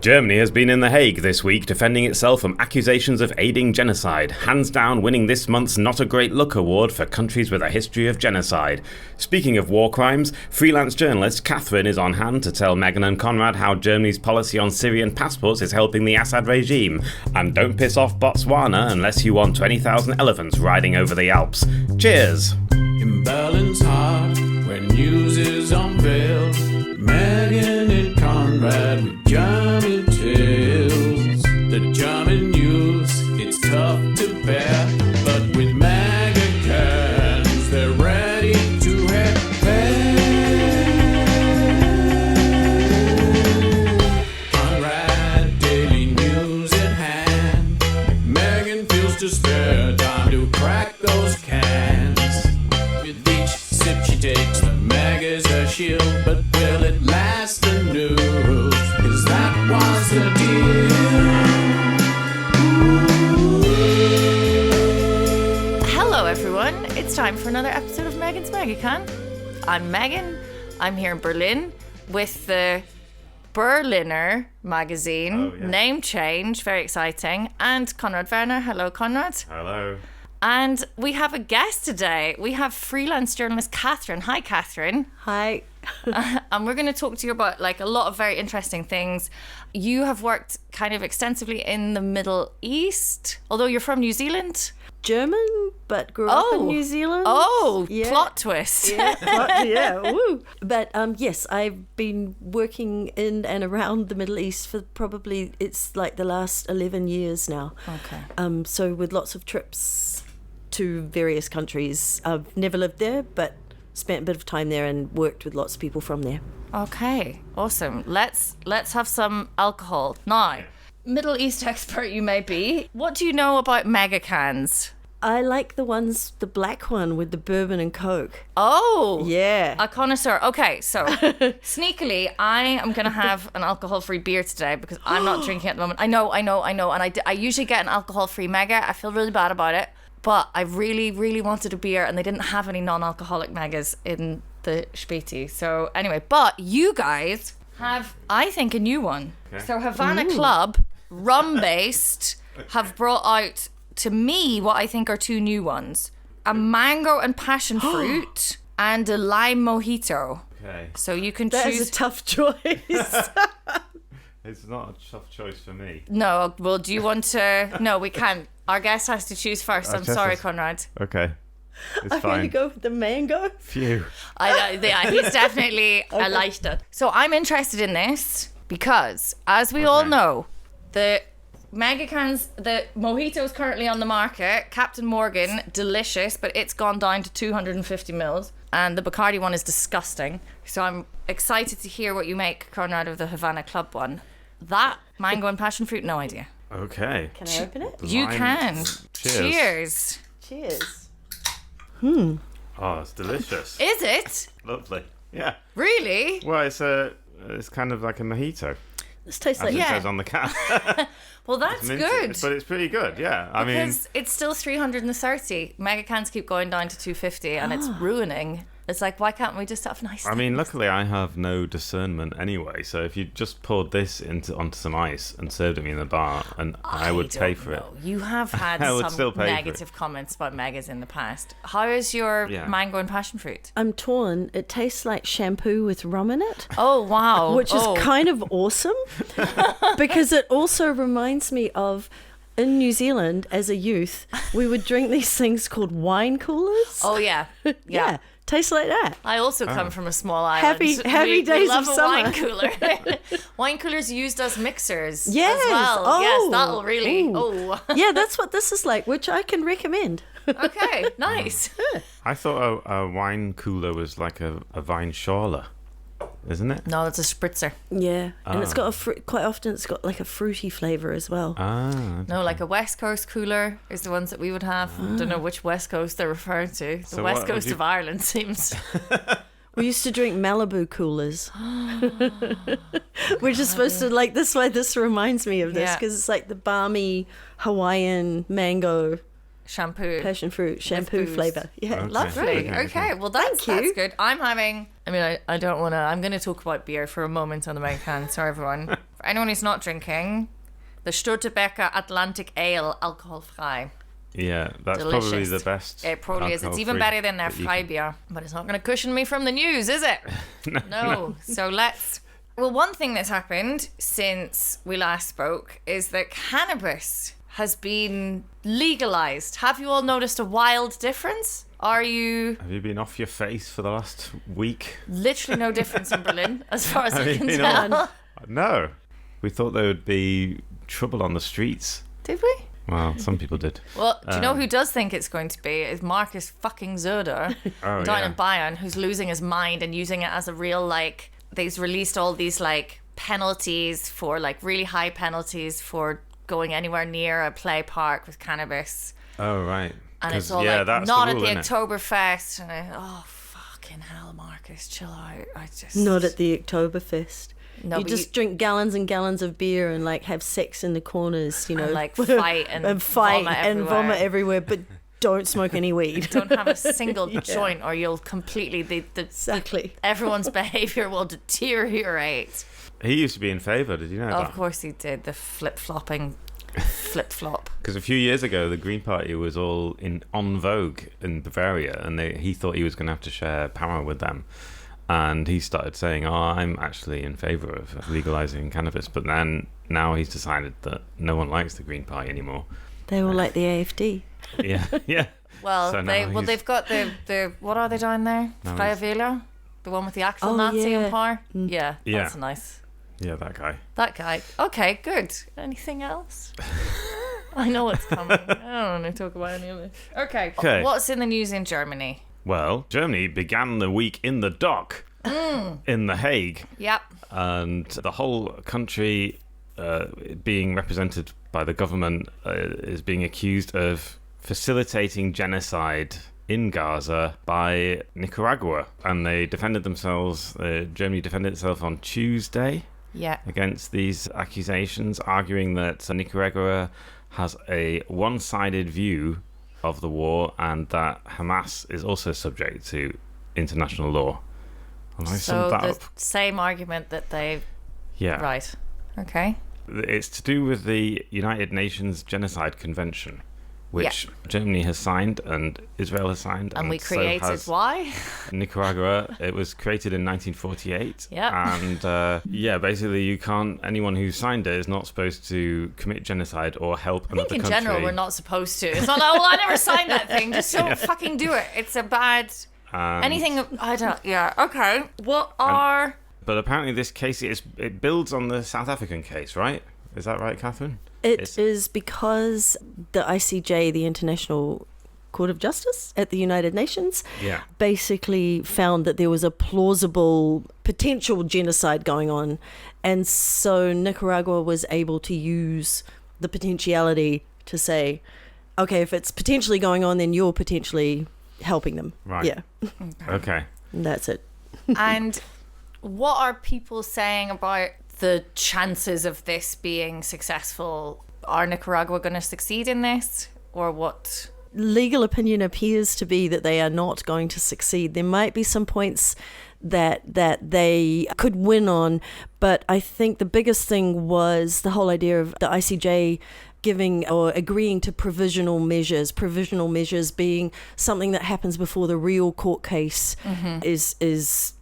Germany has been in The Hague this week defending itself from accusations of aiding genocide, hands down winning this month's Not a Great Look award for countries with a history of genocide. Speaking of war crimes, freelance journalist Cathrin is on hand to tell Megan and Konrad how Germany's policy on Syrian passports is helping the Assad regime. And don't piss off Botswana unless you want 20,000 elephants riding over the Alps. Cheers! Imbalance heart when news is unveiled. Megan and Konrad with German tales. The German news, it's tough to bear, but with Megacans, they're ready to head Konrad, daily news at hand. Megan feels to spare time to crack those cans. With each sip she takes, the mag is her shield, but will it last the news? 'Cause that was the deal. Hello everyone, it's time for another episode of Megan's Megacan. I'm Megan, I'm here in Berlin with the Berliner magazine, name change, very exciting, and Konrad Werner. Hello Konrad. Hello. And we have a guest today. We have freelance journalist Cathrin. Hi Cathrin. Hi. And we're going to talk to you about like a lot of very interesting things. You have worked kind of extensively in the Middle East, although you're from New Zealand. German, but grew up in New Zealand. Oh, yeah. Plot twist. Yeah, woo. But yes, I've been working in and around the Middle East for probably, it's like the last 11 years now. Okay. So with lots of trips to various countries. I've never lived there, but spent a bit of time there and worked with lots of people from there. Okay, awesome. Let's have some alcohol. Now, Middle East expert you may be. What do you know about Megacans? I like the black one with the bourbon and Coke. Oh! Yeah. A connoisseur. Okay, so sneakily, I am going to have an alcohol-free beer today because I'm not drinking at the moment. I know. And I usually get an alcohol-free Mega. I feel really bad about it. But I really, really wanted a beer and they didn't have any non-alcoholic Megas in the Späti. So anyway, but you guys have, I think, a new one. Okay. So Havana Club, rum-based, have brought out, to me, what I think are two new ones. A mango and passion fruit and a lime mojito. Okay. So you can That choose. is a tough choice. It's not a tough choice for me. No, well, do you want to? No, we can't. Our guest has to choose first. I'm sorry, Konrad. Okay. It's I'm fine. going to go with the mango. Phew. Yeah, he's definitely a lighter. So I'm interested in this because, as we all know, the Megacans, the mojito is currently on the market. Captain Morgan, delicious, but it's gone down to 250 mils. And the Bacardi one is disgusting. So I'm excited to hear what you make, Konrad, of the Havana Club one. That mango and passion fruit, no idea. Okay. Can I open it? You can. Cheers. Cheers. Oh, it's delicious. Is it? Lovely. Yeah. Really? Well, it's kind of like a mojito. This tastes As like it Yeah. says on the can. Well, that's Minty, good. but it's pretty good, yeah. I mean, Because it's still 330. Megacans keep going down to 250 and it's ruining. It's like, why can't we just have nice I mean, things? luckily I have no discernment anyway. So if you just poured this onto some ice and served it me in the bar, and I would pay for it. You have had I would some still pay for negative comments about Megas in the past. How is your mango and passion fruit? I'm torn. It tastes like shampoo with rum in it. Oh, wow. Which is kind of awesome because it also reminds me of in New Zealand as a youth, we would drink these things called wine coolers. Oh, yeah. Yeah. Tastes like that. I also come from a small island. Happy days we love of a summer. wine cooler. Wine coolers used as mixers Yes. as well. Oh. Yes, that'll really. Ooh. Oh. Yeah, that's what this is like, which I can recommend. Okay, nice. I thought a wine cooler was like a wine schorle, isn't it? No, it's a spritzer. Yeah, and it's got quite often it's got like a fruity flavour as well. No, like a West Coast cooler is the ones that we would have. Don't know which West Coast they're referring to. The West Coast of Ireland seems. We used to drink Malibu coolers, which is supposed to like this. Why this reminds me of this because it's like the balmy Hawaiian mango shampoo. Passion fruit shampoo booze. flavour. Yeah. Okay. Lovely. Okay. Okay, well that's Thank you. good. I'm going to talk about beer for a moment on the mic can. Sorry everyone. For anyone who's not drinking, the Stortebeker Atlantic Ale alcohol-frei. Yeah, that's Delicious. probably the best. It probably is. It's even alcohol-free better than their that you Frei can- beer. But it's not going to cushion me from the news, is it? No. So let's... Well, one thing that's happened since we last spoke is that cannabis has been legalized. Have you all noticed a wild difference? Are you... Have you been off your face for the last week? Literally no difference in Berlin, as far as I Have you can been tell. on- No. We thought there would be trouble on the streets. Did we? Well, some people did. Well, do you know who does think it's going to be? Is Marcus fucking Söder Oh, down yeah. in Bayern, who's losing his mind and using it as a real, like... They've released all these, like, penalties for, like, really high penalties for going anywhere near a play park with cannabis. Oh, right. And 'Cause, it's all yeah, like, that's not the at rule, the isn't it? Oktoberfest. And oh, fucking hell, Marcus, chill out. I just... Not at the Oktoberfest. No, You but just drink gallons and gallons of beer and like have sex in the corners, you know, And, like, fight and vomit vomit everywhere, but don't smoke any weed. Don't have a single joint or you'll completely... Exactly. Everyone's behaviour will deteriorate. He used to be in favour, did you know Of that? course he did. The flip-flop. Because a few years ago, the Green Party was all on vogue in Bavaria, and he thought he was going to have to share power with them. And he started saying, "Oh, I'm actually in favour of legalising cannabis." But then now he's decided that no one likes the Green Party anymore. They were like the AFD. Yeah, yeah. Well, So now they've got the what are they down there? Now Freie he's- Wähler? The one with the actual Oh, Nazi yeah. in power? Yeah, Yeah. that's nice. Yeah, that guy. That guy. Okay, good. Anything else? I know what's coming. I don't want to talk about any of it. Okay. Okay. What's in the news in Germany? Well, Germany began the week in the dock in The Hague, Yep. and the whole country being represented by the government is being accused of facilitating genocide in Gaza by Nicaragua, and they defended themselves. Germany defended itself on Tuesday Yeah. against these accusations, arguing that Nicaragua has a one-sided view of the war and that Hamas is also subject to international law. And I So summed that the up. same argument that they... Yeah. Right. Okay. It's to do with the United Nations Genocide Convention, which Germany has signed and Israel has signed. And we so created has why? Nicaragua. It was created in 1948. Yeah. And basically anyone who signed it is not supposed to commit genocide or help I another think in country. general we're not supposed to. It's not like, well, I never signed that thing. Just don't fucking do it. It's a bad... And- Anything... I don't... Yeah, okay. What are... But apparently this case, it builds on the South African case, right? Is that right, Cathrin? It is because the ICJ, the International Court of Justice at the United Nations, Yeah. basically found that there was a plausible potential genocide going on. And so Nicaragua was able to use the potentiality to say, okay, if it's potentially going on, then you're potentially helping them. Right. Yeah, Okay. and that's it. And what are people saying about the chances of this being successful? Are Nicaragua going to succeed in this? Or what? Legal opinion appears to be that they are not going to succeed. There might be some points that they could win on, but I think the biggest thing was the whole idea of the ICJ giving or agreeing to provisional measures being something that happens before the real court case is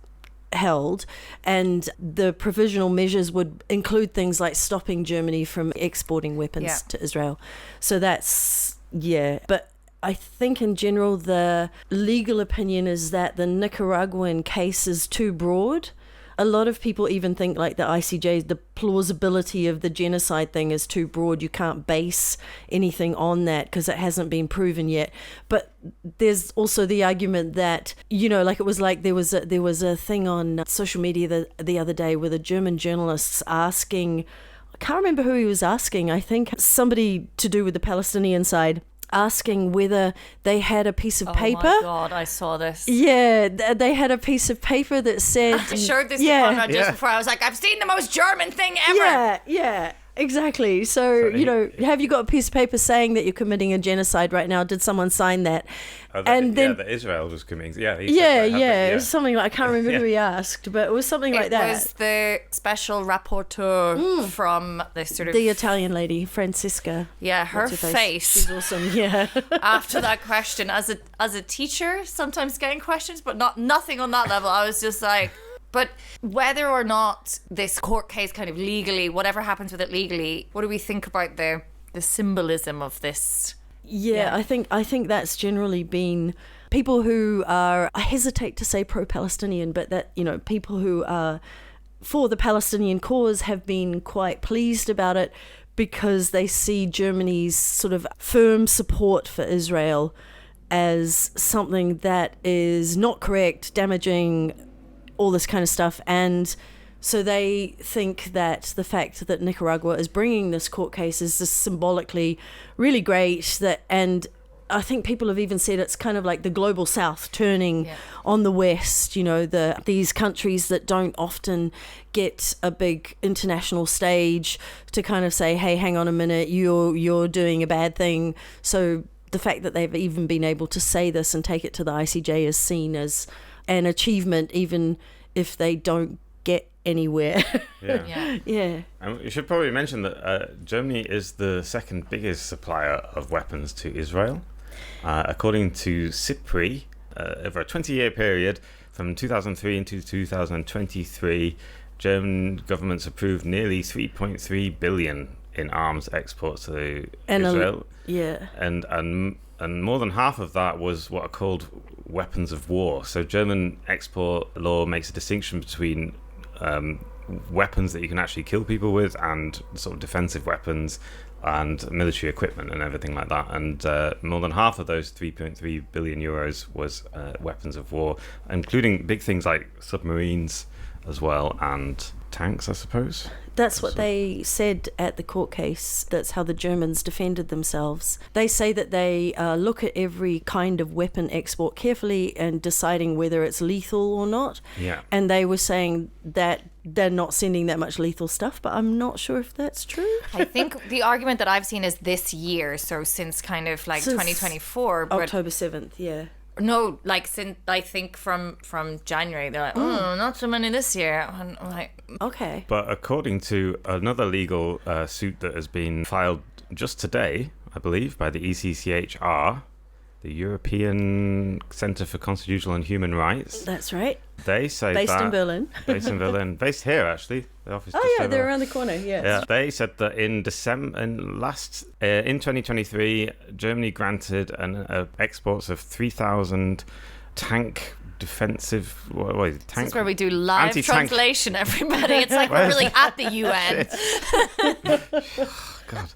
held, and the provisional measures would include things like stopping Germany from exporting weapons to Israel. So that's, but I think in general the legal opinion is that the Nicaraguan case is too broad. A lot of people even think like the ICJ, the plausibility of the genocide thing is too broad. You can't base anything on that because it hasn't been proven yet. But there's also the argument that, you know, like it was like there was a thing on social media the other day with a German journalist asking, I can't remember who he was asking, I think somebody to do with the Palestinian side, asking whether they had a piece of paper. Oh my God, I saw this. Yeah, they had a piece of paper that said... I showed this to Konrad just before. I was like, I've seen the most German thing ever. Yeah. Exactly. So, have you got a piece of paper saying that you're committing a genocide right now? Did someone sign that? That Israel was committing. Yeah. It was something like, I can't remember who he asked, but it was something like that. It was the special rapporteur from this sort of... The Italian lady, Francesca. Yeah, her face. She's awesome, yeah. After that question, as a teacher, sometimes getting questions, but nothing on that level. I was just like... But whether or not this court case kind of legally, whatever happens with it legally, what do we think about the symbolism of this? Yeah, I think that's generally been people who are, I hesitate to say pro-Palestinian, but that, people who are for the Palestinian cause have been quite pleased about it because they see Germany's sort of firm support for Israel as something that is not correct, damaging, all this kind of stuff. And so they think that the fact that Nicaragua is bringing this court case is just symbolically really great. And I think people have even said it's kind of like the global south turning on the west, these countries that don't often get a big international stage to kind of say, hey, hang on a minute, you're doing a bad thing. So the fact that they've even been able to say this and take it to the ICJ is seen as an achievement, even if they don't get anywhere. Yeah. And you should probably mention that Germany is the second biggest supplier of weapons to Israel. According to SIPRI, over a 20-year period, from 2003 into 2023, German governments approved nearly 3.3 billion in arms exports to Israel. And more than half of that was what are called weapons of war. So German export law makes a distinction between weapons that you can actually kill people with and sort of defensive weapons and military equipment and everything like that. And more than half of those 3.3 billion euros was weapons of war, including big things like submarines as well and tanks, I suppose. That's what they said at the court case. That's how the Germans defended themselves. They say that they look at every kind of weapon export carefully and deciding whether it's lethal or not. Yeah. And they were saying that they're not sending that much lethal stuff, but I'm not sure if that's true. I think the argument that I've seen is this year, so since kind of like 2024. But October 7th, yeah. No, like since I think from January, they're like, not so many this year. And I'm like, okay. But according to another legal suit that has been filed just today, I believe, by the ECCHR, the European Centre for Constitutional and Human Rights. That's right. They say based in Berlin. Based in Berlin. Based here, actually. The office. They're around the corner. Yes. Yeah. They said that in 2023, Germany granted exports of 3,000 tank defensive. Tank. This is where we do live translation, everybody. It's like we're really at the UN. Oh, God.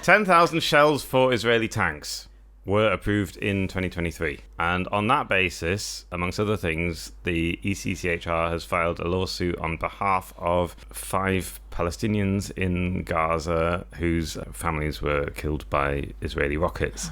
10,000 shells for Israeli tanks were approved in 2023. And on that basis, amongst other things, the ECCHR has filed a lawsuit on behalf of 5 Palestinians in Gaza whose families were killed by Israeli rockets.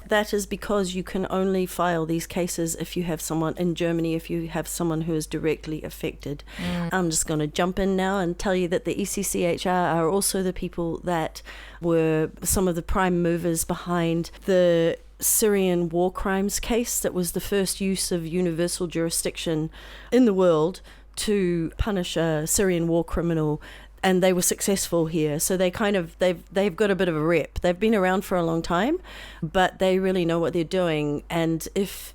That is because you can only file these cases if you have someone in Germany, if you have someone who is directly affected. I'm just going to jump in now and tell you that the ECCHR are also the people that were some of the prime movers behind the Syrian war crimes case that was the first use of universal jurisdiction in the world to punish a Syrian war criminal. And they were successful here. So they've got a bit of a rep. They've been around for a long time, but they really know what they're doing. And if,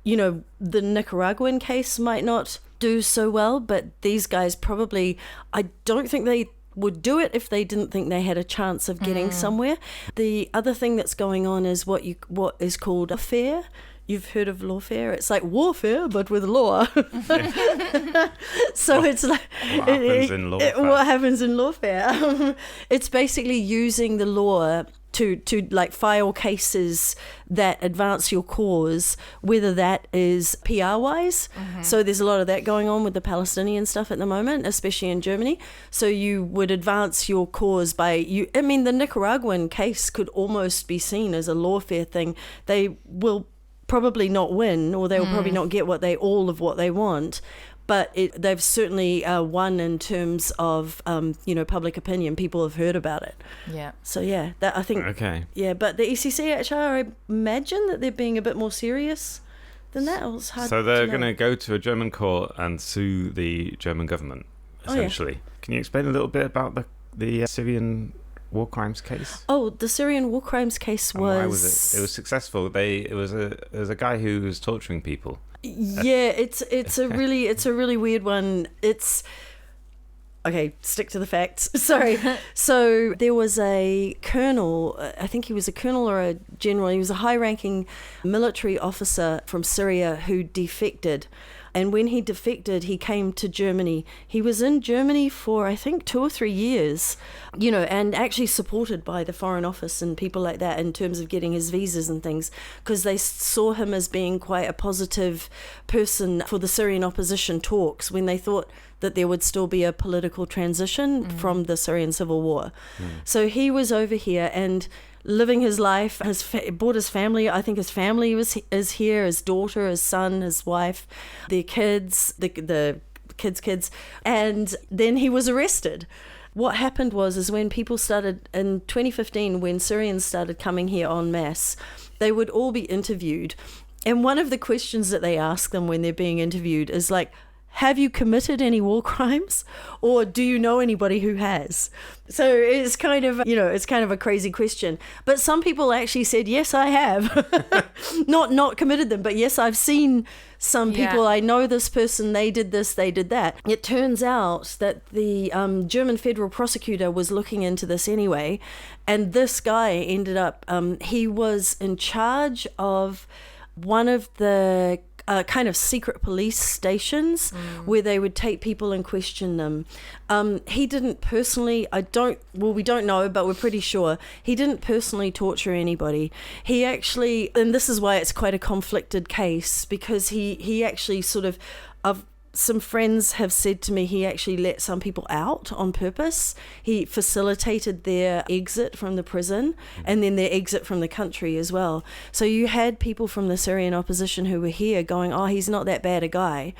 the Nicaraguan case might not do so well, but these guys probably, I don't think they would do it if they didn't think they had a chance of getting somewhere. The other thing that's going on is what is called lawfare. You've heard of lawfare? It's like warfare, but with law. So it's like what happens in lawfare? What happens in lawfare? It's basically using the law to like file cases that advance your cause, whether that is PR wise. So there's a lot of that going on with the Palestinian stuff at the moment, especially in Germany. So you would advance your cause the Nicaraguan case could almost be seen as a lawfare thing. They will probably not win, or they will probably not get all of what they want, but they've certainly won in terms of public opinion. People have heard about it. Yeah. So yeah, that I think. Okay. Yeah, but the ECCHR, I imagine that they're being a bit more serious than that. It was hard. So they're to know. going to go to a German court and sue the German government, essentially. Can you explain a little bit about the Syrian war crimes case? Oh, the Syrian war crimes case was. Why was it? It was successful. It was a guy who was torturing people. Yeah, it's a really weird one. It's okay. Stick to the facts. Sorry. So there was a colonel. I think he was a colonel or a general. He was a high-ranking military officer from Syria who defected. And when he defected, he came to Germany. He was in Germany for, I think, 2 or 3 years, and actually supported by the Foreign Office and people like that in terms of getting his visas and things, because they saw him as being quite a positive person for the Syrian opposition talks when they thought that there would still be a political transition from the Syrian civil war. So he was over here and living his life, brought his family. I think his family is here, his daughter, his son, his wife, their kids, the kids, and then he was arrested. What happened is when people started, in 2015, when Syrians started coming here en masse, they would all be interviewed. And one of the questions that they ask them when they're being interviewed is like, have you committed any war crimes, or do you know anybody who has? So it's kind of, a crazy question. But some people actually said, yes, I have. not committed them, but yes, I've seen some people. Yeah. I know this person, they did this, they did that. It turns out that the German federal prosecutor was looking into this anyway. And this guy ended up, he was in charge of one of the kind of secret police stations where they would take people and question them. He didn't personally, we don't know, but we're pretty sure, he didn't personally torture anybody. He actually, and this is why it's quite a conflicted case, because he actually sort of some friends have said to me he actually let some people out on purpose. He facilitated their exit from the prison and then their exit from the country as well. So you had people from the Syrian opposition who were here going, oh, he's not that bad a guy.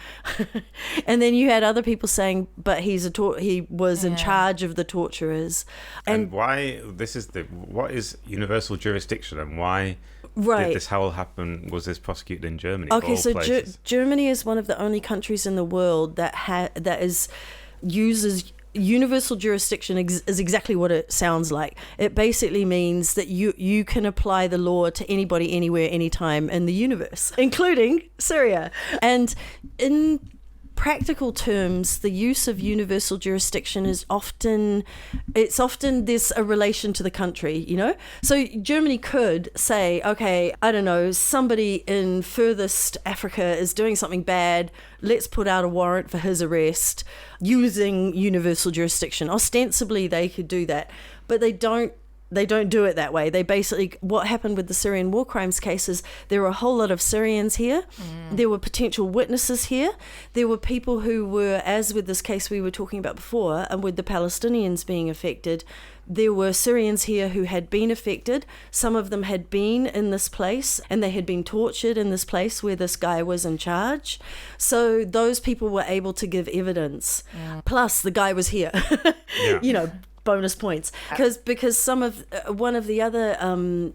And then you had other people saying, but he was in charge of the torturers. And why, what is universal jurisdiction, and why right. did this all happen? Was this prosecuted in Germany? Okay, so Germany is one of the only countries in the world that uses universal jurisdiction is exactly what it sounds like. It basically means that you can apply the law to anybody, anywhere, anytime in the universe, including Syria. And in practical terms, the use of universal jurisdiction is often there's a relation to the country, So Germany could say, okay, I don't know, somebody in furthest Africa is doing something bad, let's put out a warrant for his arrest using universal jurisdiction. Ostensibly they could do that, but they don't do it that way. They basically, what happened with the Syrian war crimes cases, there were a whole lot of Syrians here. There were potential witnesses here. There were people who were, as with this case we were talking about before, and with the Palestinians being affected, there were Syrians here who had been affected. Some of them had been in this place and they had been tortured in this place where this guy was in charge. So those people were able to give evidence. Plus the guy was here, bonus points, because one of the other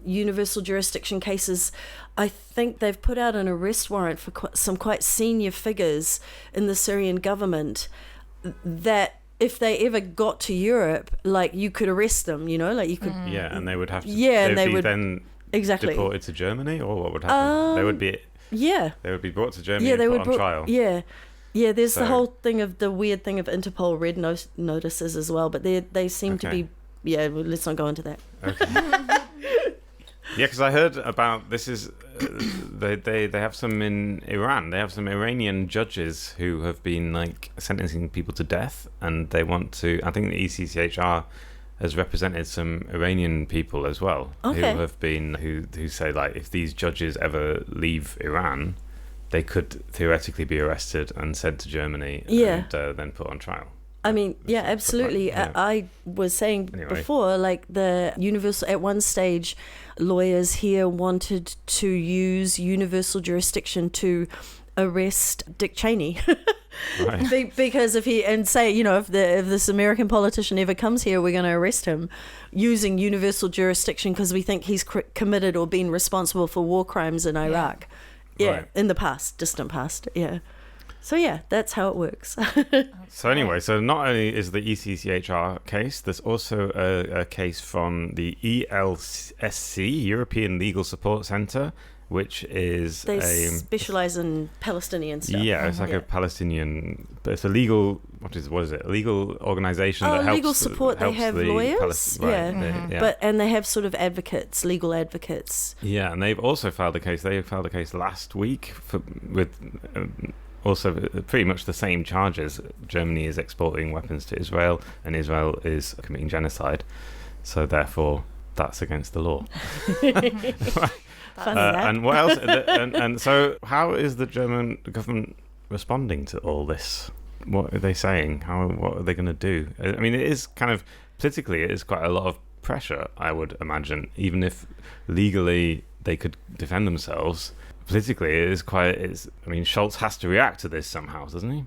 universal jurisdiction cases, I think they've put out an arrest warrant for some quite senior figures in the Syrian government that if they ever got to Europe, like you could arrest them, like you could. Yeah, and they would have to. Yeah, and they would then exactly deported to Germany, or what would happen? They would be. Yeah. They would be brought to Germany and put on trial. Yeah. Yeah, there's the whole thing of the weird thing of Interpol red notices as well, but they seem to be. Yeah, well, let's not go into that. Okay. Yeah, because I heard about this is they have some in Iran. They have some Iranian judges who have been sentencing people to death, and they want to. I think the ECCHR has represented some Iranian people as well who have been who say if these judges ever leave Iran, they could theoretically be arrested and sent to Germany and then put on trial. I mean, yeah, absolutely. I was saying before, the universal, at one stage, lawyers here wanted to use universal jurisdiction to arrest Dick Cheney. Right. Because if this American politician ever comes here, we're going to arrest him using universal jurisdiction because we think he's committed or been responsible for war crimes in Iraq. Yeah, Right. in the past, distant past. Yeah. So yeah, that's how it works. So anyway, so not only is the ECCHR case, there's also a case from the ELSC, European Legal Support Centre, which is They specialize in Palestinian stuff. Yeah, it's like a Palestinian, but it's a legal, what is it? A legal organisation that helps. Legal support. They have lawyers. Yeah. And they have sort of advocates, legal advocates. Yeah, and they've also filed a case. They filed a case last week with also pretty much the same charges. Germany is exporting weapons to Israel, and Israel is committing genocide. So therefore, that's against the law. And what else? and so, how is the German government responding to all this? What are they saying? What are they going to do? I mean, it is kind of politically, it is quite a lot of pressure, I would imagine. Even if legally they could defend themselves, politically it is quite. I mean, Scholz has to react to this somehow, doesn't he?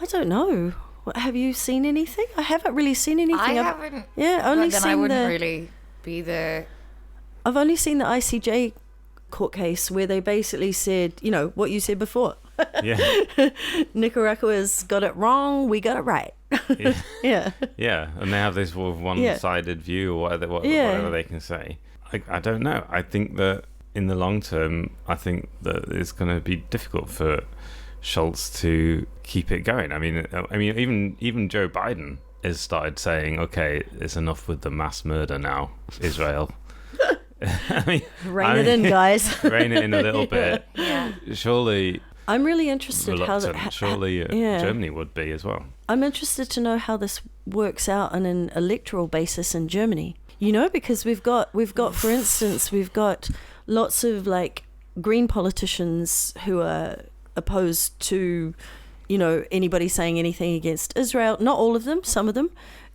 I don't know. Have you seen anything? I haven't really seen anything. I haven't. Yeah, only then seen I wouldn't really be the. I've only seen the ICJ court case where they basically said, what you said before. Yeah. Nicaragua's got it wrong, we got it right. Yeah. Yeah, and they have this sort of one-sided view or whatever they can say. I don't know. I think that in the long term, I think that it's going to be difficult for Scholz to keep it going. I mean, even Joe Biden has started saying, "Okay, it's enough with the mass murder now, Israel." Rein it in, guys. Rein it in a little bit. Yeah. Surely. I'm really interested Germany would be as well. I'm interested to know how this works out on an electoral basis in Germany. Because we've got for instance, we've got lots of Green politicians who are opposed to, anybody saying anything against Israel. Not all of them, some of them,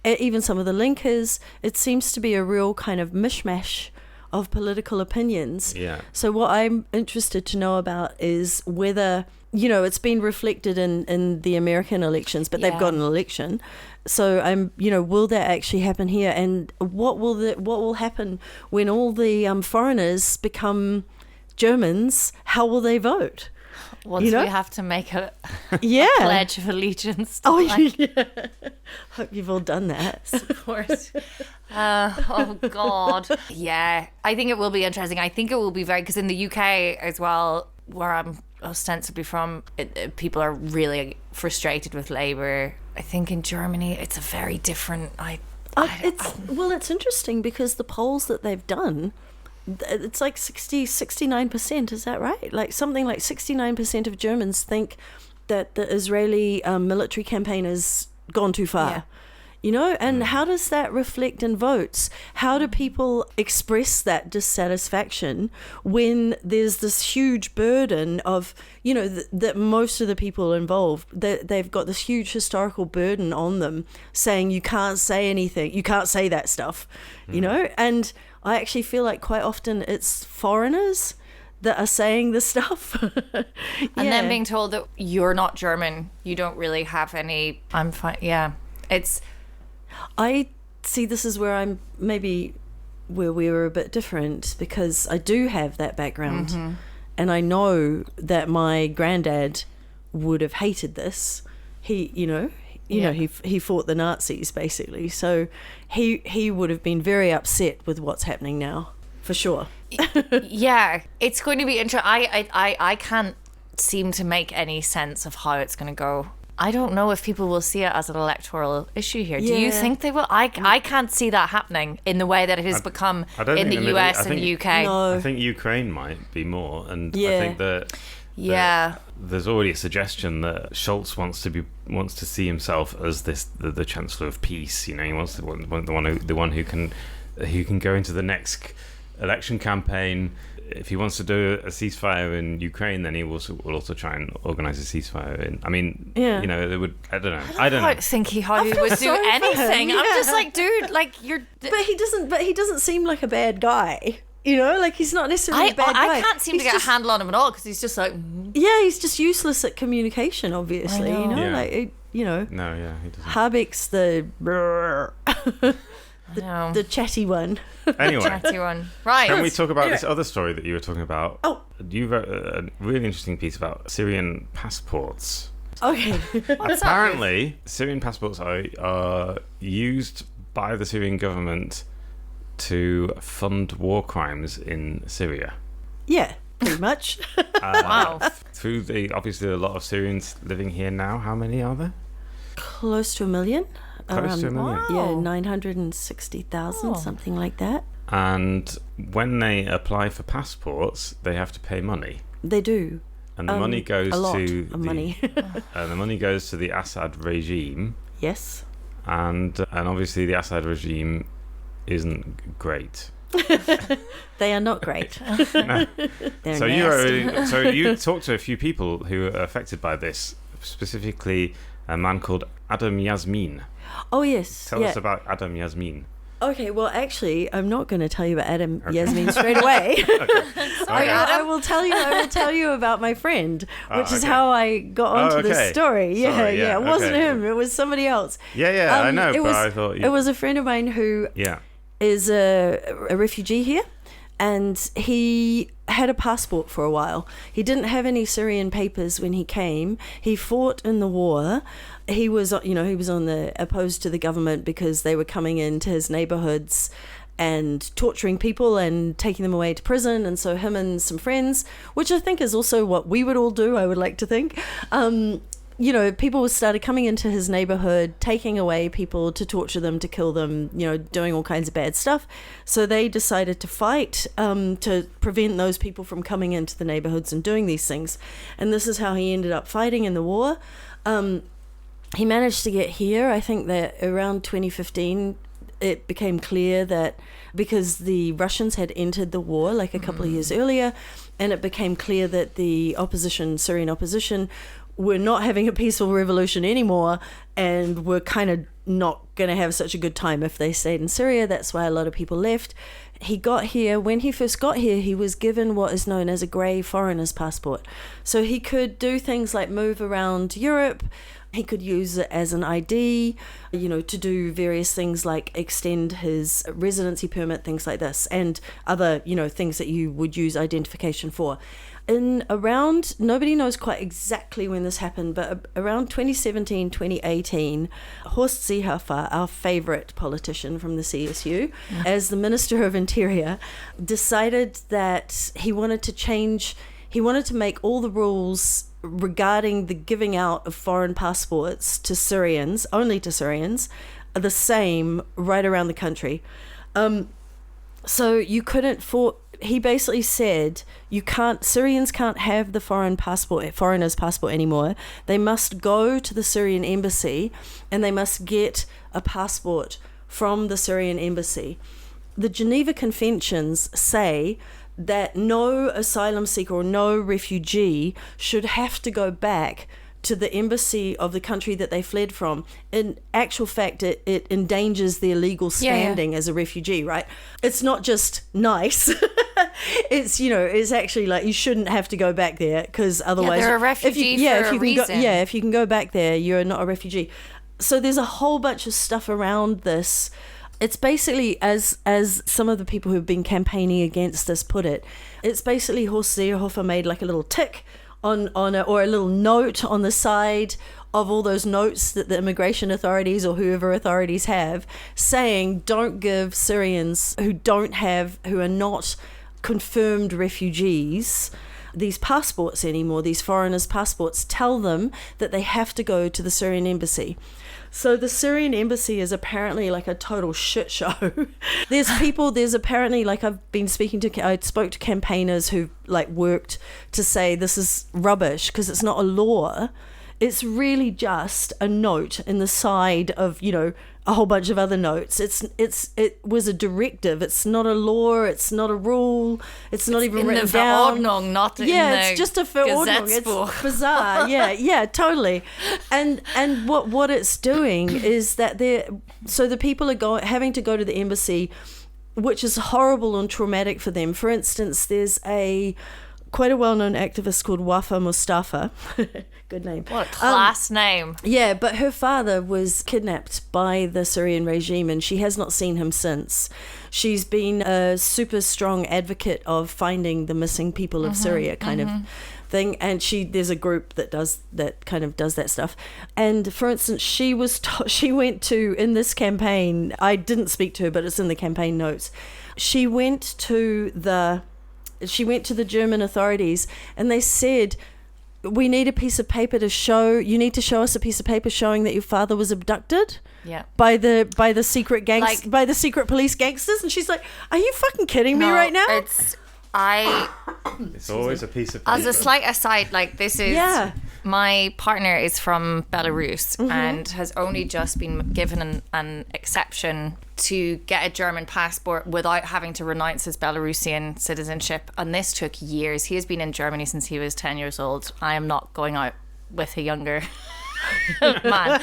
even some of the Linkers. It seems to be a real kind of mishmash of political opinions. Yeah. So what I'm interested to know about is whether, it's been reflected in the American elections, but they've got an election. So will that actually happen here? And what will happen when all the foreigners become Germans? How will they vote? Once we have to make a pledge of allegiance. Yeah. Hope you've all done that. Of course. Oh God. Yeah, I think it will be interesting. I think it will be because in the UK as well, where I'm ostensibly from, people are really frustrated with Labour. I think in Germany it's a very different. It's interesting because the polls that they've done, it's 69%, is that right? Something like 69% of Germans think that the Israeli military campaign has gone too far. And how does that reflect in votes? How do people express that dissatisfaction when there's this huge burden of, that most of the people involved, they've got this huge historical burden on them saying you can't say anything, you can't say that stuff, and I actually feel like quite often it's foreigners that are saying this stuff. And then being told that you're not German, you don't really have any, I'm fine. Yeah. I see this is where I'm maybe where we were a bit different because I do have that background and I know that my granddad would have hated this. He fought the Nazis basically. So he would have been very upset with what's happening now, for sure. Yeah, it's going to be interesting. I can't seem to make any sense of how it's going to go. I don't know if people will see it as an electoral issue here. Do you think they will? I can't see that happening in the way that it has become in the US and the UK. No. I think Ukraine might be more, and I think that there's already a suggestion that Scholz wants to see himself as the Chancellor of Peace. He wants the one who can go into the next election campaign. If he wants to do a ceasefire in Ukraine, then he will also try and organise a ceasefire in. I mean, it would. I don't know. I don't think he would do anything. I'm just like, dude, you're. But he doesn't. But he doesn't seem like a bad guy. You know, like he's not necessarily a bad guy. I can't seem to get a handle on him at all because he's just like... Yeah, he's just useless at communication, obviously. You know, Yeah. like, you know. No, yeah, he doesn't. Habeck's the chatty one. Anyway, Chatty one. Right. can we talk about this other story that you were talking about? Oh. You wrote a really interesting piece about Syrian passports. Okay. Apparently, Syrian passports are used by the Syrian government to fund war crimes in Syria. Yeah, pretty much. Wow. Through obviously a lot of Syrians living here now. How many are there? Close to 1 million. Close to 1 million. Yeah, 960,000, something like that. And when they apply for passports, they have to pay money. They do. And the money goes a lot to of money. and the money goes to the Assad regime. Yes. And obviously the Assad regime isn't great. They are not great. No. They're So nasty. you talked to a few people who are affected by this, specifically a man called Adam Yasmin. Oh, yes. Tell us about Adam Yasmin. Okay, well, actually, I'm not going to tell you about Adam Yasmin straight away. I will tell you about my friend, which is how I got onto this story. Yeah, Sorry, yeah, It wasn't okay. him. It was somebody else. Yeah, I know, it but was, I thought it was a friend of mine who is a refugee here, and he had a passport for a while. He didn't have any Syrian papers when he came. He fought in the war. He was, opposed to the government because they were coming into his neighborhoods and torturing people and taking them away to prison. And so him and some friends, which I think is also what we would all do, I would like to think, people started coming into his neighborhood, taking away people to torture them, to kill them, doing all kinds of bad stuff. So they decided to fight to prevent those people from coming into the neighborhoods and doing these things. And this is how he ended up fighting in the war. He managed to get here. I think that around 2015, it became clear that because the Russians had entered the war like a couple of years earlier, and it became clear that the Syrian opposition, were not having a peaceful revolution anymore and were kind of not going to have such a good time if they stayed in Syria. That's why a lot of people left. He got here. When he first got here, he was given what is known as a grey foreigner's passport. So he could do things like move around Europe. He could use it as an ID, to do various things like extend his residency permit, things like this, and other, things that you would use identification for. Nobody knows quite exactly when this happened, but around 2017, 2018, Horst Seehofer, our favourite politician from the CSU, as the Minister of Interior, decided that he wanted to make all the rules regarding the giving out of foreign passports to Syrians, only to Syrians, are the same right around the country. So you couldn't he basically said Syrians can't have the foreigner's passport anymore. They must go to the Syrian embassy and they must get a passport from the Syrian embassy. The Geneva Conventions say that no asylum seeker or no refugee should have to go back to the embassy of the country that they fled from. In actual fact, it endangers their legal standing as a refugee, right? It's not just nice. It's actually like you shouldn't have to go back there because otherwise... they're a refugee for a reason. If you can go back there, you're not a refugee. So there's a whole bunch of stuff around this. It's basically, as some of the people who've been campaigning against this put it, it's basically Horst Seehofer made like a little tick on or a little note on the side of all those notes that the immigration authorities or whoever authorities have, saying don't give Syrians who are not confirmed refugees these passports anymore, these foreigners' passports. Tell them that they have to go to the Syrian embassy. So the Syrian embassy is apparently like a total shit show. There's apparently, like I spoke to campaigners who like worked to say this is rubbish because it's not a law. It's really just a note in the side of, a whole bunch of other notes. It was a directive. It's not a law. It's not a rule. It's not even written down. Verordnung, not in it's just a Verordnung. It's bizarre. Yeah, totally. And what it's doing is that the people are having to go to the embassy which is horrible and traumatic for them. For instance, there's quite a well-known activist called Wafa Mustafa. Good name. What a class name. Yeah, but her father was kidnapped by the Syrian regime and she has not seen him since. She's been a super strong advocate of finding the missing people of Syria kind of thing, and there's a group that does that stuff. And for instance, she went to, in this campaign, I didn't speak to her, but it's in the campaign notes. She went to the German authorities and they said, we need a piece of paper you need to show us a piece of paper showing that your father was abducted by the secret by the secret police gangsters. And she's like, are you fucking kidding me right now? It's always a piece of paper. As a slight aside, like, this is my partner is from Belarus and has only just been given an exception to get a German passport without having to renounce his Belarusian citizenship, and this took years. He has been in Germany since he was 10 years old. I am not going out with a younger man.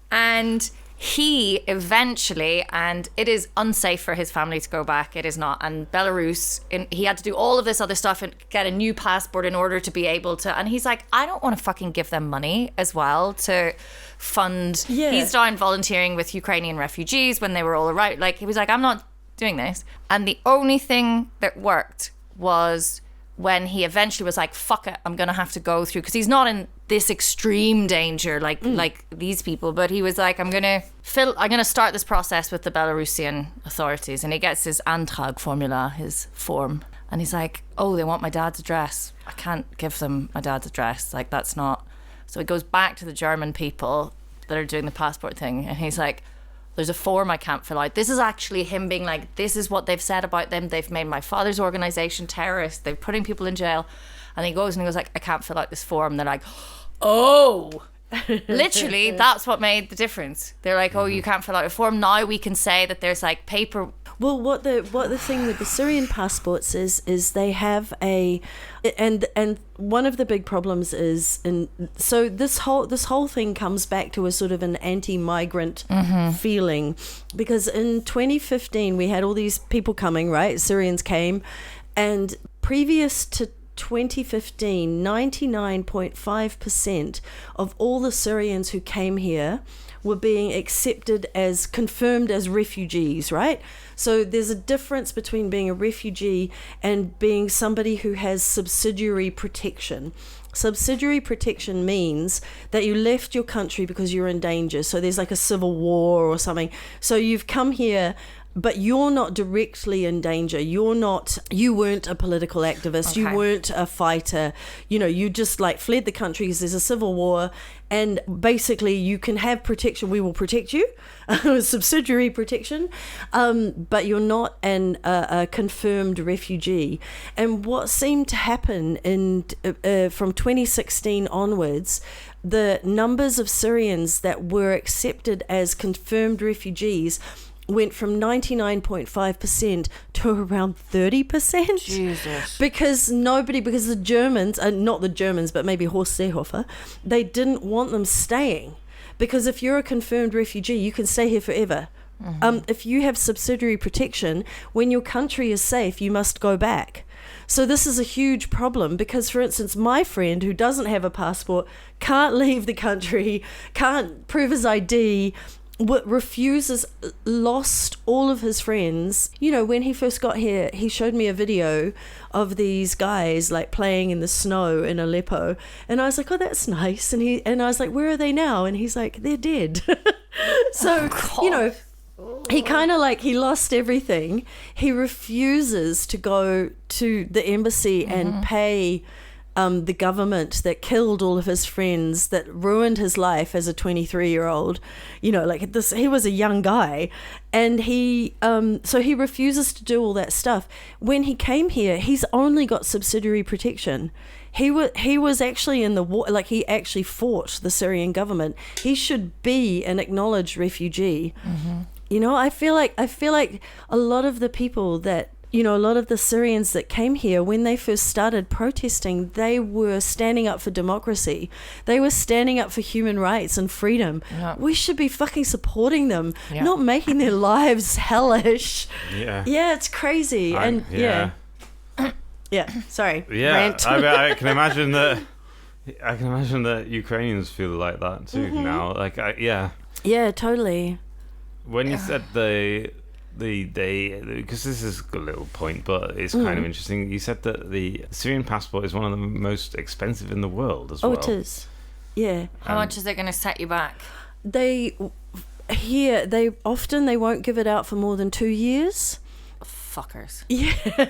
And he eventually, and it is unsafe for his family to go back, it is not, and Belarus, he had to do all of this other stuff and get a new passport in order to be able to, and he's like, I don't want to fucking give them money as well to fund. He's down volunteering with Ukrainian refugees when they were all around. Like, he was like, I'm not doing this. And the only thing that worked was when he eventually was like, fuck it, I'm gonna have to go through, because he's not in this extreme danger like these people, but he was like, I'm gonna start this process with the Belarusian authorities. And he gets his Antrag formula, his form, and he's like, oh, they want my dad's address. I can't give them my dad's address, like, that's not. So he goes back to the German people that are doing the passport thing, and he's like, there's a form I can't fill out. This is actually him being like, this is what they've said about them. They've made my father's organization terrorist. They're putting people in jail. And he goes like, I can't fill out this form. They're like, oh, literally, that's what made the difference. They're like, oh, you can't fill out a form. Now we can say that there's like paper. Well, what the thing with the Syrian passports is they have and one of the big problems is, and so this whole thing comes back to a sort of an anti-migrant feeling, because in 2015 we had all these people coming, right? Syrians came, and previous to 2015, 99.5% of all the Syrians who came here were being accepted as confirmed as refugees, right? So there's a difference between being a refugee and being somebody who has subsidiary protection. Subsidiary protection means that you left your country because you're in danger. So there's like a civil war or something. So you've come here, but you're not directly in danger. You weren't a political activist. Okay. You weren't a fighter. You just like fled the country because there's a civil war, and basically you can have protection. We will protect you, subsidiary protection, but you're not a confirmed refugee. And what seemed to happen from 2016 onwards, the numbers of Syrians that were accepted as confirmed refugees went from 99.5% to around 30%. Jesus. Because the Germans, not the Germans, but maybe Horst Seehofer, they didn't want them staying. Because if you're a confirmed refugee, you can stay here forever. If you have subsidiary protection, when your country is safe, you must go back. So this is a huge problem because, for instance, my friend who doesn't have a passport can't leave the country, can't prove his ID, lost all of his friends. When he first got here, he showed me a video of these guys like playing in the snow in Aleppo, and I was like, oh, that's nice. And I was like, where are they now? And he's like, they're dead. So he kind of like, he lost everything. He refuses to go to the embassy and pay the government that killed all of his friends, that ruined his life as a 23-year-old. Like this, he was a young guy, and so he refuses to do all that stuff. When he came here, he's only got subsidiary protection. He was actually in the war, like he actually fought the Syrian government. He should be an acknowledged refugee. I feel like a lot of the people that you know, a lot of the Syrians that came here, when they first started protesting, they were standing up for democracy. They were standing up for human rights and freedom. Yeah. We should be fucking supporting them, Yeah. not making their lives hellish. Yeah. Yeah, it's crazy. Yeah. Sorry. Yeah, Rant. I can imagine that. I can imagine that Ukrainians feel like that too now. Like, Yeah, totally. When you said the because this is a little point, but it's kind of interesting. You said that the Syrian passport is one of the most expensive in the world as well. Oh, it is. Yeah. How much is it going to set you back? They won't give it out for more than 2 years. Fuckers. Yeah.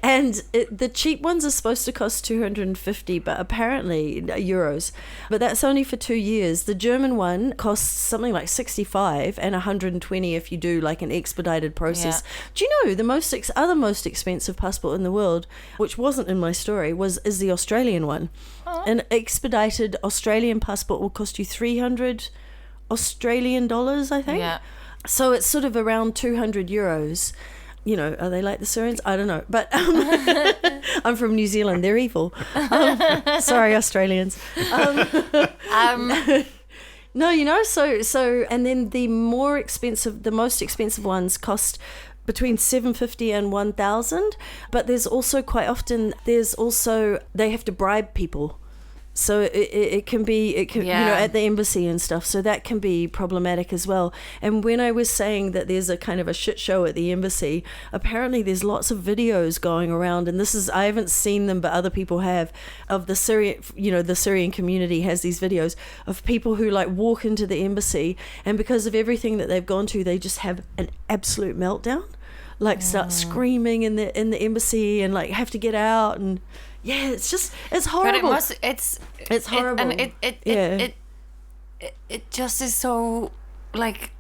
And the cheap ones are supposed to cost 250, but apparently euros. But that's only for 2 years. The German one costs something like 65 and 120 if you do like an expedited process. Yeah. Do you know the other most expensive passport in the world, which wasn't in my story, is the Australian one. Oh. An expedited Australian passport will cost you 300 Australian dollars, I think. Yeah. So it's sort of around 200 euros. You know, are they like the Syrians? I don't know. But I'm from New Zealand. They're evil. Sorry, Australians. No, you know, so and then the most expensive ones cost between 750 and 1,000. But there's also quite often, they have to bribe people. So it can you know, at the embassy and stuff. So that can be problematic as well. And when I was saying that there's a kind of a shit show at the embassy, apparently there's lots of videos going around, and I haven't seen them, but other people have, of the Syrian community has these videos of people who like walk into the embassy, and because of everything that they've gone to, they just have an absolute meltdown. Like start screaming in the embassy and like have to get out, and yeah, it's horrible. But it's horrible. It just is so like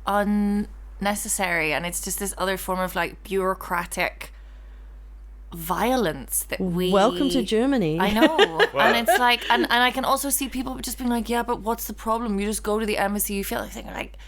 unnecessary, and it's just this other form of like bureaucratic violence that we Welcome to Germany. I know. And it's like, and I can also see people just being like, yeah, but what's the problem? You just go to the embassy, you feel like they're like,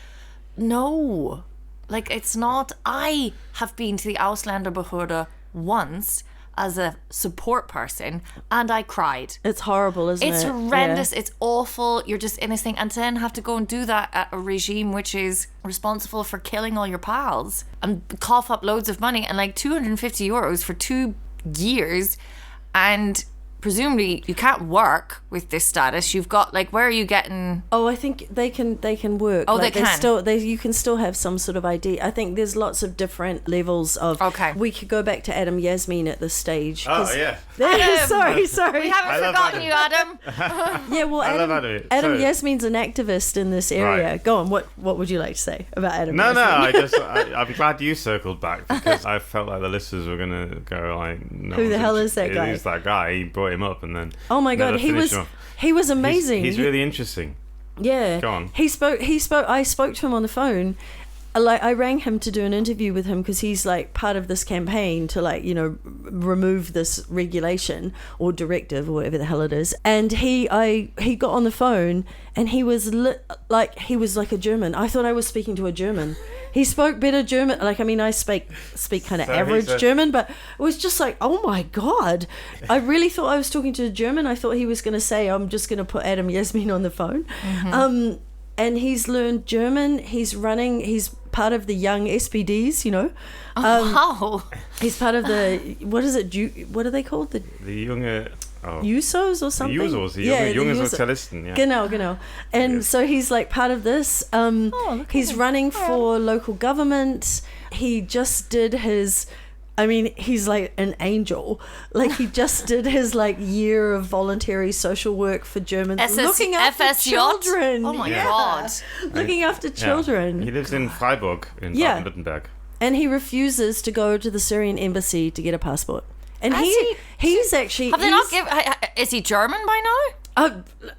no. Like, it's not. I have been to the Ausländerbehörde once as a support person, and I cried. It's horrible, isn't it? It's horrendous. Yeah. It's awful. You're just in this thing, and to then have to go and do that at a regime which is responsible for killing all your pals and cough up loads of money, and like 250 euros for 2 years, and presumably you can't work with this status. You've got, like, where are you getting? Oh, I think they can work. Oh, like, they can. You can still have some sort of ID. I think there's lots of different levels of. Okay. We could go back to Adam Yasmin at this stage. Oh yeah. Sorry. We haven't forgotten you, Adam. Yeah, well, Adam Yasmin's an activist in this area. Right. Go on. What would you like to say about Adam? No, Yasmin? I'm glad you circled back, because I felt like the listeners were gonna go like, no, who the hell is that guy? Who's that guy? He brought him up and then. Oh my God, he was amazing. He's really interesting. Yeah. Go on. He spoke. I spoke to him on the phone. Like, I rang him to do an interview with him because he's like part of this campaign to, like, you know, remove this regulation or directive or whatever the hell it is. And he got on the phone and he was like a German. I thought I was speaking to a German. He spoke better German. Like, I mean, I speak kind of average German, but it was just like, oh my God. I really thought I was talking to a German. I thought he was going to say, I'm just going to put Adam Yasmin on the phone. Mm-hmm. And he's learned German. He's part of the young SPDs, you know. Wow. He's part of the, what are they called? The junge... Oh. Jusos or something? The junge Sozialisten, yeah. Genau. And so he's like part of this. He's running for local government. He just did his... I mean, he's like an angel. Like, he just did his like year of voluntary social work for Germans, looking after children. Oh my God, looking after children. He lives in Freiburg in Baden-Württemberg, and he refuses to go to the Syrian embassy to get a passport. And he's actually. Have they not given? Is he German by now?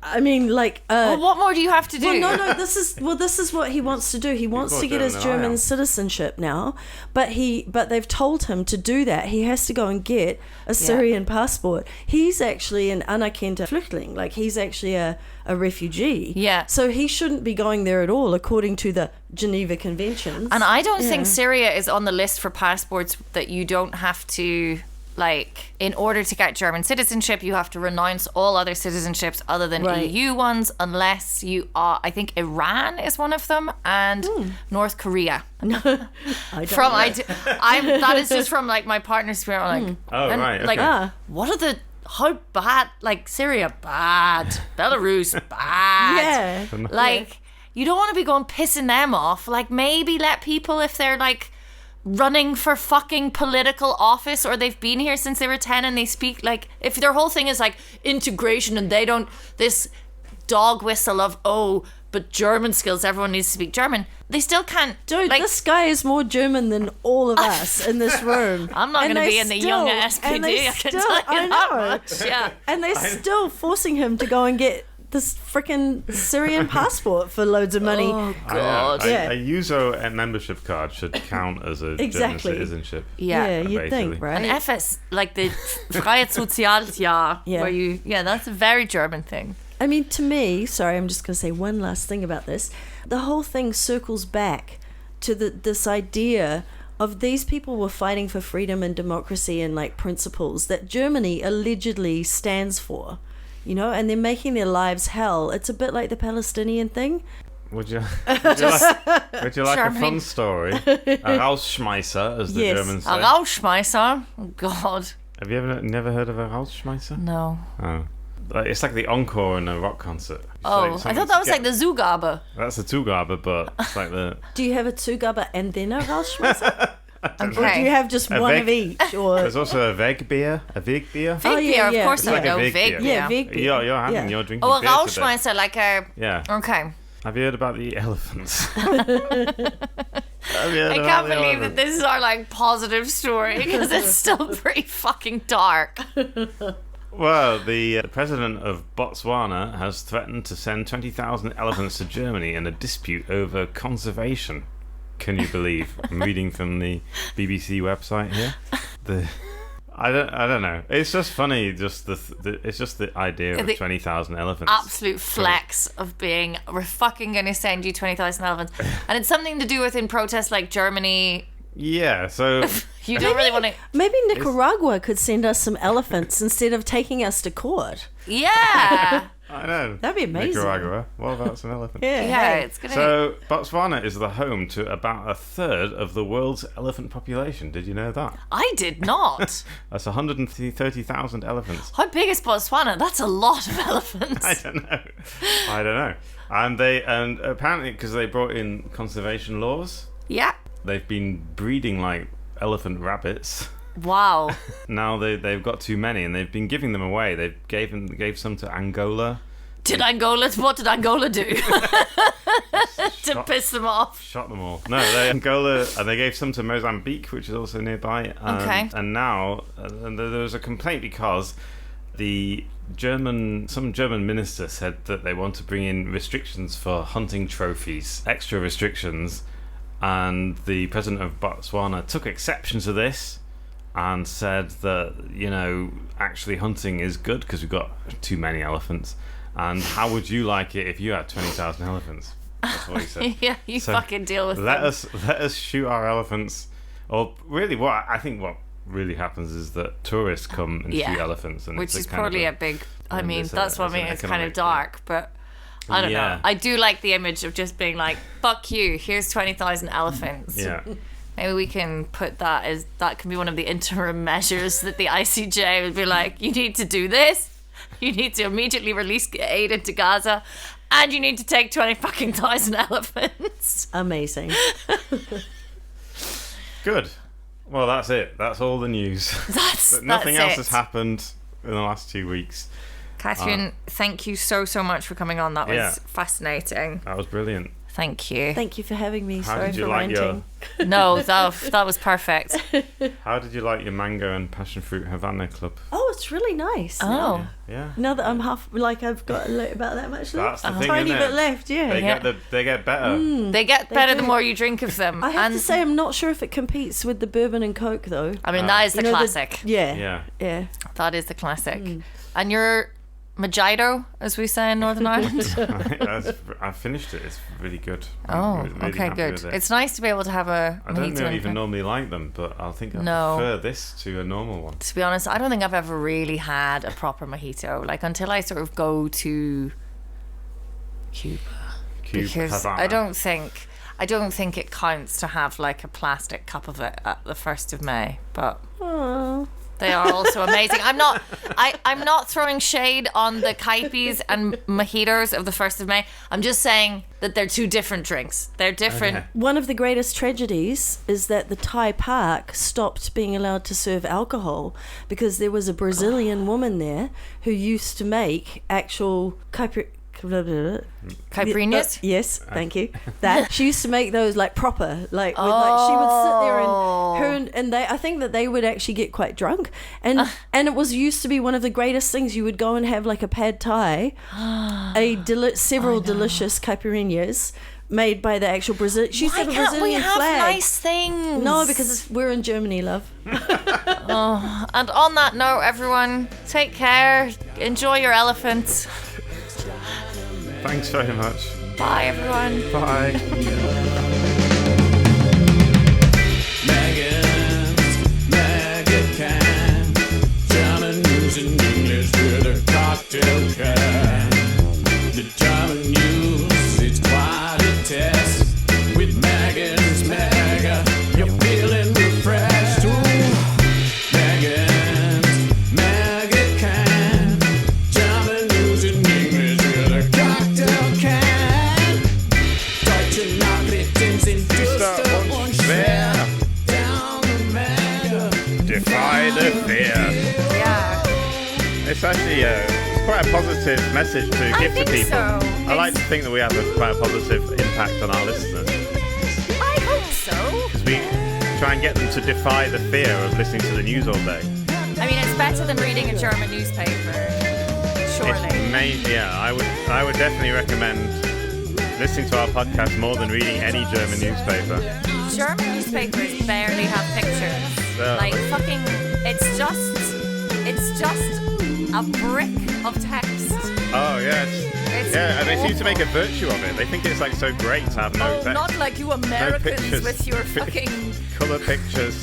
I mean, like. Well, what more do you have to do? Well, no. This is what he wants to do. He wants to get his German citizenship now, but they've told him to do that. He has to go and get a Syrian passport. He's actually an anerkannter Flüchtling. Like, he's actually a refugee. Yeah. So he shouldn't be going there at all, according to the Geneva Conventions. And I don't think Syria is on the list for passports that you don't have to. Like, in order to get German citizenship, you have to renounce all other citizenships other than EU ones, unless you are. I think Iran is one of them, and North Korea. I don't know. That is just from like my partner's spirit. Like, right. Like, Okay. what are the how bad? Like Syria, bad. Belarus, bad. Yeah. Like, you don't want to be going pissing them off. Like, maybe let people, if they're like running for fucking political office or they've been here since they were 10 and they speak, like, if their whole thing is like integration and they don't, this dog whistle of, but German skills, everyone needs to speak German, they still can't. Dude, like, this guy is more German than all of us in this room. I'm not going to be in the young SPD, I can tell you that much. Yeah. And they're still forcing him to go and get this freaking Syrian passport for loads of money. Oh, God. A user membership card should count as a German citizenship. Yeah, you'd think, right? And FS, like the Freiheitssozialjahr, where that's a very German thing. I mean, to me, sorry, I'm just going to say one last thing about this. The whole thing circles back to this idea of these people were fighting for freedom and democracy and like principles that Germany allegedly stands for. You know, and they're making their lives hell. It's a bit like the Palestinian thing. Would you like a fun story? A Rausschmeißer, as the Germans say. A Rausschmeißer? Oh, God. Have you never heard of a Rausschmeißer? No. Oh. It's like the encore in a rock concert. I thought that was like the Zugabe. That's the Zugabe, but it's like the... Do you have a Zugabe and then a Rausschmeißer? Okay. Or do you have just one of each? Or there's also a Wegbier. A Wegbier. Wegbier, of course It's like you know. a Wegbier. Yeah, Wegbier. You're drinking Oh, a beer today. Rausschmeißer, like a... Yeah. Okay. Have you heard about the elephants? I can't believe that this is our like positive story because it's still pretty fucking dark. Well, the president of Botswana has threatened to send 20,000 elephants to Germany in a dispute over conservation. Can you believe? I'm reading from the BBC website here. I don't know. It's just funny. It's just the idea of 20,000 elephants. Absolute flex of being, we're fucking gonna send you 20,000 elephants, and it's something to do with in protests like Germany. Yeah. So you don't really want to. Maybe Nicaragua could send us some elephants instead of taking us to court. Yeah. I know. That'd be amazing. Nicaragua. What about some elephants? Yeah, it's gonna. So Botswana is the home to about a third of the world's elephant population. Did you know that? I did not. That's 130,000 elephants. How big is Botswana? That's a lot of elephants. I don't know. And apparently because they brought in conservation laws. Yeah. They've been breeding like elephant rabbits. Wow. Now they've got too many and they've been giving them away. They gave some to Angola. What did Angola do? To piss them off? Shot them all. No, Angola, and they gave some to Mozambique, which is also nearby. Okay. And now there was a complaint because some German minister said that they want to bring in restrictions for hunting trophies, extra restrictions, and the president of Botswana took exception to this and said that, actually hunting is good because we've got too many elephants. And how would you like it if you had 20,000 elephants? That's what he said. Yeah, you fucking deal with let them. Let us shoot our elephants. Or really, what really happens is that tourists come and shoot elephants, and which it's is probably a big. I mean, that's what I mean. It's kind of dark, but I don't know. I do like the image of just being like, "Fuck you! Here's 20,000 elephants." Yeah. Maybe we can put that can be one of the interim measures that the ICJ would be like, you need to do this. You need to immediately release aid into Gaza, and you need to take 20,000 elephants. Amazing. Good. Well, that's it. That's all the news. Nothing else has happened in the last 2 weeks. Cathrin, thank you so much for coming on. That was fascinating. That was brilliant. Thank you. Thank you for having me. How Sorry did you for like ranting. No, that was perfect. How did you like your mango and passion fruit Havana Club? Oh, it's really nice. Oh. Yeah. Now that I'm half, I've got about that much left. That's the thing, Tiny isn't bit it? left, yeah. They get better. They get better the do. more you drink of them. I have to say, I'm not sure if it competes with the bourbon and Coke, though. I mean, that is the classic. Yeah. That is the classic. And your Mojito, as we say in Northern Ireland. I finished it. It's really good. Oh, I'm really okay, happy good. with it. It's nice to be able to have a I mojito. don't even normally like them, but I think I prefer this to a normal one. To be honest, I don't think I've ever really had a proper mojito. Like, until I sort of go to Cuba. Because Havana. I don't think it counts to have like a plastic cup of it at the 1st of May. But they are also amazing. I'm not throwing shade on the Kaipis and mojitos of the 1st of May. I'm just saying that they're two different drinks. They're different. Okay. One of the greatest tragedies is that the Thai park stopped being allowed to serve alcohol because there was a Brazilian woman there who used to make actual Caipirinhas? Yes, thank you. That she used to make those like proper, like with, like she would sit there and they, I think that they would actually get quite drunk, and it was used to be one of the greatest things. You would go and have like a pad thai, several delicious caipirinhas made by the actual Brazil. She used to have a Brazilian have flag. nice things? No, because we're in Germany, love. And on that note, everyone, take care. Enjoy your elephant. Thanks very much. Bye, everyone. Bye. Megan can. German news in English with a cocktail can. The German news, it's quite a test. With Megan's Mega, you're feeling refreshed. Ooh. Megan's Mega can. German news in English with a cocktail can. Deutsche Nachrichten sind düster und schwer. Down the Mega. Defy the fear. Yeah. It's actually it's quite a positive message to give to think people. so. I like to think that we have quite a positive impact on our listeners I hope so. because we try and get them to defy the fear of listening to the news all day. I mean, it's better than reading a German newspaper. Surely. I would definitely recommend listening to our podcast more than reading any German newspaper. German newspapers barely have pictures. Like fucking, it's just a brick of text. Oh yeah, and they seem to make a virtue of it. They think it's like so great to have no text. Not like you Americans pictures. with your fucking Colour pictures.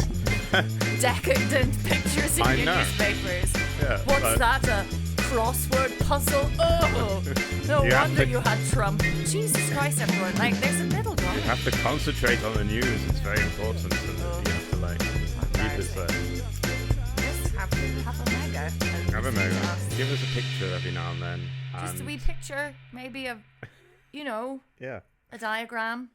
decadent pictures in I your know. newspapers. Yeah, What's like- that? A crossword puzzle? Oh, no You have wonder to- you had Trump. Jesus Christ, everyone! Like, there's a middle ground. You have to concentrate on the news. It's very important. And you have to like keep it there. Just have a mega. Have a mega. Give us a picture every now and then. Just a and- wee picture, maybe of, Yeah. a diagram.